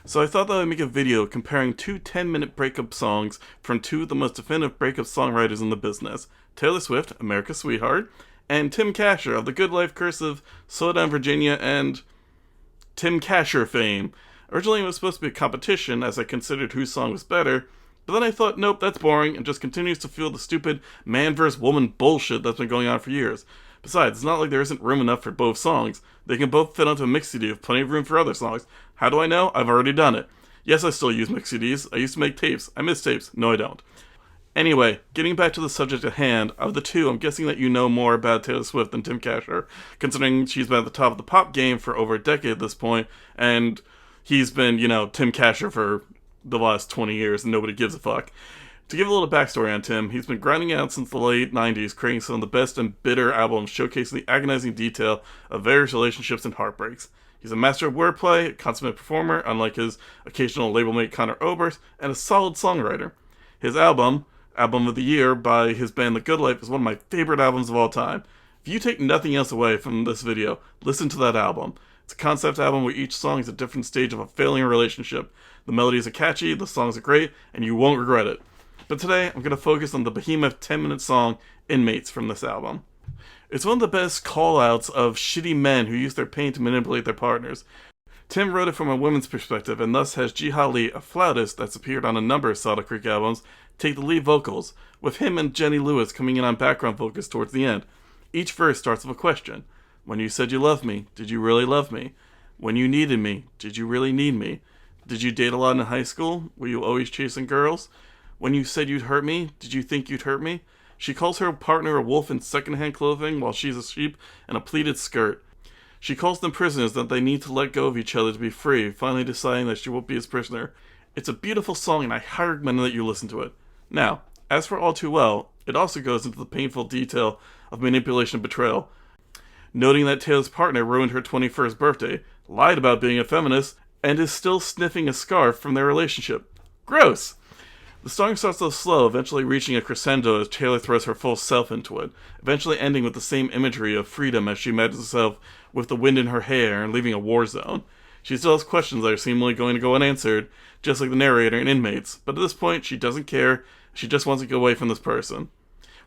So I thought that I'd make a video comparing two 10-minute breakup songs from two of the most definitive breakup songwriters in the business. Taylor Swift, America's Sweetheart, and Tim Kasher of The Good Life, Curse of Slow Down Virginia, and Tim Kasher fame. Originally it was supposed to be a competition as I considered whose song was better, but then I thought, nope, that's boring, and just continues to fuel the stupid man versus woman bullshit that's been going on for years. Besides, it's not like there isn't room enough for both songs. They can both fit onto a mix CD with plenty of room for other songs. How do I know? I've already done it. Yes, I still use mix CDs. I used to make tapes. I miss tapes. No, I don't. Anyway, getting back to the subject at hand, of the two, I'm guessing that you know more about Taylor Swift than Tim Kasher, considering she's been at the top of the pop game for over a decade at this point, and he's been, Tim Kasher for the last 20 years, and nobody gives a fuck. To give a little backstory on Tim, he's been grinding out since the late 90s, creating some of the best and bitter albums showcasing the agonizing detail of various relationships and heartbreaks. He's a master of wordplay, a consummate performer, unlike his occasional label mate Conor Oberst, and a solid songwriter. His album of the Year by his band The Good Life, is one of my favorite albums of all time. If you take nothing else away from this video, listen to that album. It's a concept album where each song is a different stage of a failing relationship. The melodies are catchy, the songs are great, and you won't regret it. But today, I'm going to focus on the behemoth 10-minute song, Inmates, from this album. It's one of the best call-outs of shitty men who use their pain to manipulate their partners. Tim wrote it from a woman's perspective, and thus has Jiha Lee, a flautist that's appeared on a number of Soda Creek albums, take the lead vocals, with him and Jenny Lewis coming in on background vocals towards the end. Each verse starts with a question. When you said you loved me, did you really love me? When you needed me, did you really need me? Did you date a lot in high school? Were you always chasing girls? When you said you'd hurt me, did you think you'd hurt me? She calls her partner a wolf in secondhand clothing while she's a sheep in a pleated skirt. She calls them prisoners that they need to let go of each other to be free, finally deciding that she won't be his prisoner. It's a beautiful song and I highly recommend that you listen to it. Now, as for All Too Well, it also goes into the painful detail of manipulation and betrayal, noting that Taylor's partner ruined her 21st birthday, lied about being a feminist, and is still sniffing a scarf from their relationship. Gross! The song starts so slow, eventually reaching a crescendo as Taylor throws her full self into it, eventually ending with the same imagery of freedom as she imagines herself with the wind in her hair and leaving a war zone. She still has questions that are seemingly going to go unanswered, just like the narrator in Inmates, but at this point she doesn't care, she just wants to get away from this person.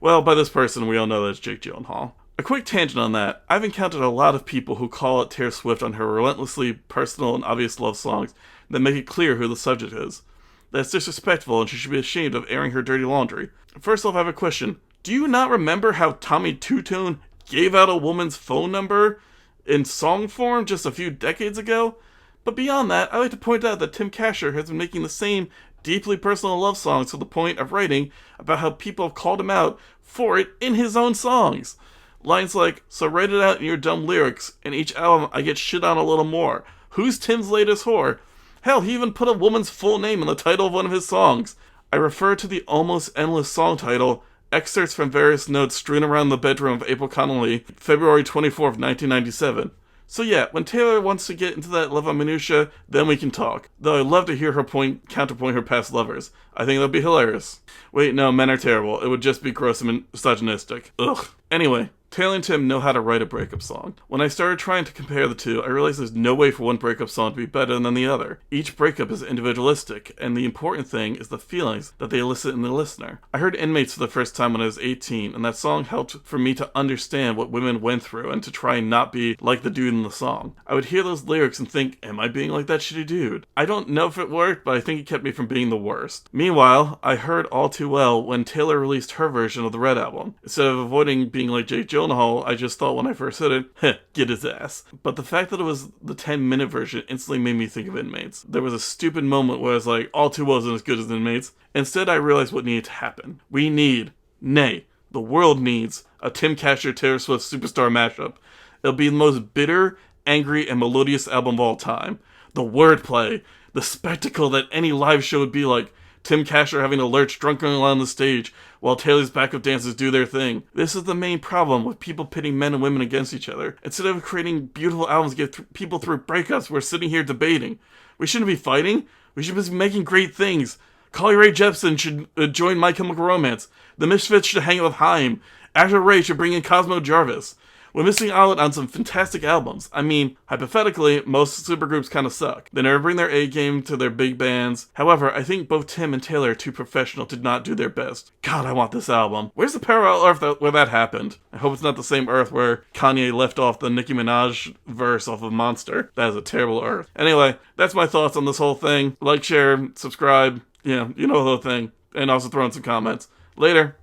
Well, by this person we all know that it's Jake Gyllenhaal. A quick tangent on that, I've encountered a lot of people who call out Taylor Swift on her relentlessly personal and obvious love songs that make it clear who the subject is. That's disrespectful and she should be ashamed of airing her dirty laundry. First off, I have a question. Do you not remember how Tommy Two-Tone gave out a woman's phone number in song form just a few decades ago? But beyond that, I'd like to point out that Tim Kasher has been making the same deeply personal love songs to the point of writing about how people have called him out for it in his own songs. Lines like, so write it out in your dumb lyrics, in each album I get shit on a little more. Who's Tim's latest whore? Hell, he even put a woman's full name in the title of one of his songs. I refer to the almost endless song title, excerpts from various notes strewn around the bedroom of April Connolly, February 24th, 1997. So yeah, when Taylor wants to get into that level of minutia, then we can talk. Though I'd love to hear her counterpoint her past lovers. I think that'd be hilarious. Wait, no, men are terrible. It would just be gross and misogynistic. Ugh. Anyway, Taylor and Tim know how to write a breakup song. When I started trying to compare the two, I realized there's no way for one breakup song to be better than the other. Each breakup is individualistic, and the important thing is the feelings that they elicit in the listener. I heard Inmates for the first time when I was 18, and that song helped for me to understand what women went through and to try and not be like the dude in the song. I would hear those lyrics and think, am I being like that shitty dude? I don't know if it worked, but I think it kept me from being the worst. Meanwhile, I heard All Too Well when Taylor released her version of the Red Album. Instead of avoiding being like Jake Gyllenhaal, I just thought when I first heard it, heh, get his ass. But the fact that it was the 10-minute version instantly made me think of Inmates. There was a stupid moment where I was like, All Too Well isn't as good as Inmates. Instead, I realized what needed to happen. We need, nay, the world needs, a Tim Kasher Taylor Swift Superstar mashup. It'll be the most bitter, angry, and melodious album of all time. The wordplay, the spectacle that any live show would be like. Tim Kasher having to lurch drunkenly along the stage while Taylor's backup dancers do their thing. This is the main problem with people pitting men and women against each other. Instead of creating beautiful albums to get people through breakups, we're sitting here debating. We shouldn't be fighting. We should be making great things. Carly Rae Jepsen should join My Chemical Romance. The Misfits should hang out with Haim. Asher Ray should bring in Cosmo Jarvis. we're missing out on some fantastic albums. I mean, hypothetically, most supergroups kind of suck. They never bring their A game to their big bands. However, I think both Tim and Taylor are too professional to not do their best. God, I want this album. Where's the parallel Earth where that happened? I hope it's not the same Earth where Kanye left off the Nicki Minaj verse off of Monster. That is a terrible Earth. Anyway, that's my thoughts on this whole thing. Like, share, subscribe. Yeah, you know the whole thing. And also throw in some comments. Later.